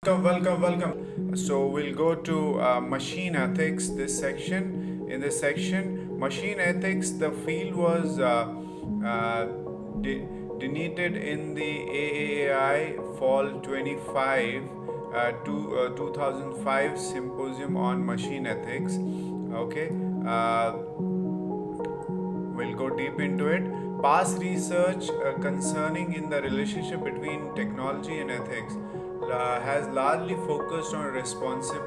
Welcome. So we'll go to machine ethics. In this section, machine ethics, the field was uh, delineated in the AAAI Fall 25 2005 Symposium on Machine Ethics. Okay. We'll go deep into it. Past research concerning in the relationship between technology and ethics has largely focused on irresponsible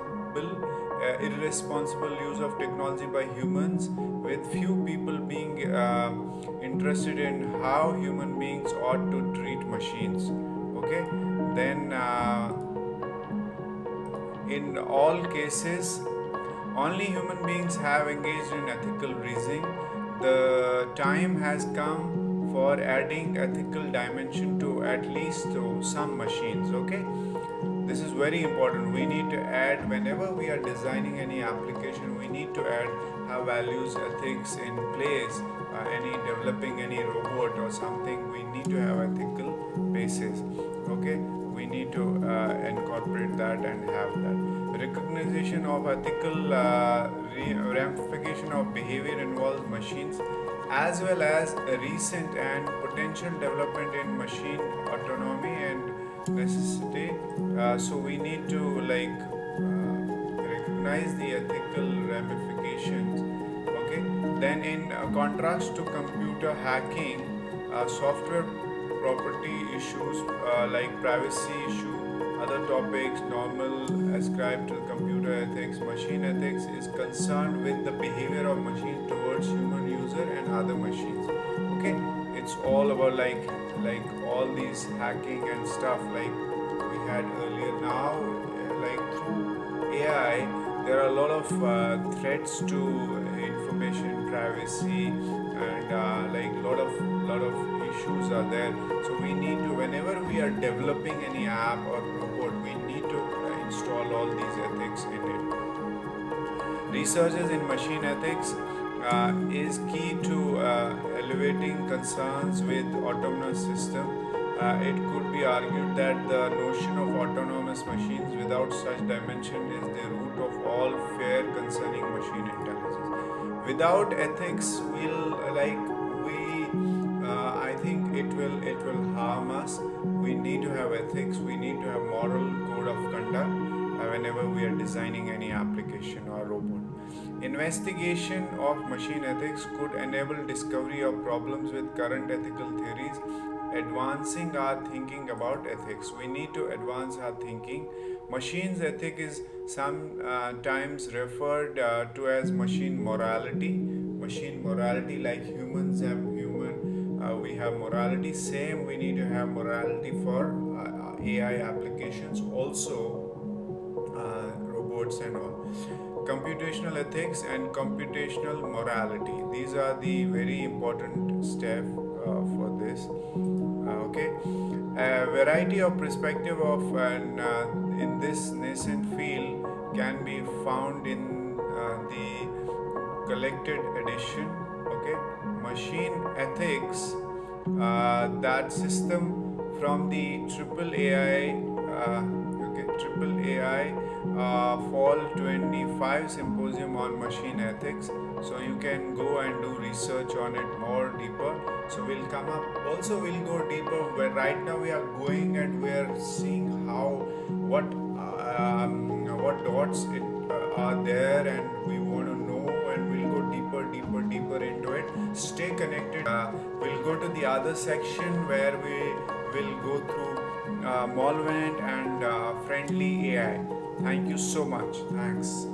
use of technology by humans, with few people being interested in how human beings ought to treat machines. Okay, then in all cases, only human beings have engaged in ethical reasoning. The time has come for adding ethical dimension to at least to some machines. Okay, this is very important. We need to add, whenever we are designing any application, we need to add have values, ethics in place. Any developing any robot or something, we need to have ethical basis. Okay, we need to incorporate that and have that. Recognition of ethical ramification of behavior involves machines, as well as a recent and potential development in machine autonomy and necessity. So we need to recognize the ethical ramifications. Okay, then in contrast to computer hacking, software property issues like privacy issue, other topics normal ascribed to computer ethics. Machine ethics is concerned with the behavior of machine towards human user and other machines. Okay, it's all about like all these hacking and stuff like we had earlier. Now through AI, there are a lot of threats to information privacy, and lot of issues are there. So we need to, whenever we are developing any app or robot, we need to install all these ethics in it. Researches in machine ethics is key to elevating concerns with autonomous system. It could be argued that the notion of autonomous machines without such dimension is the root of all fear concerning machine intelligence. Without ethics, I think it will harm us. We need to have ethics. We need to have moral code of conduct whenever we are designing any application or robot. Investigation of machine ethics could enable discovery of problems with current ethical theories, advancing our thinking about ethics. We need to advance our thinking. Machines ethic is sometimes referred to as machine morality. Machine morality, like humans have we have morality. Same, we need to have morality for AI applications, also robots and all. Computational ethics and computational morality. These are the very important steps for this. Okay, a variety of perspective of in this nascent field can be found in the collected edition. Okay, machine ethics, that system from the triple AI Fall 25 Symposium on Machine Ethics. So you can go and do research on it more deeper. So we'll come up. Also, we'll go deeper. Where right now we are going and we are seeing how what dots are there, and we want to know, and we'll go deeper into it. Stay connected. We'll go to the other section where we will go through Malevolent and friendly AI. Thank you so much. Thanks.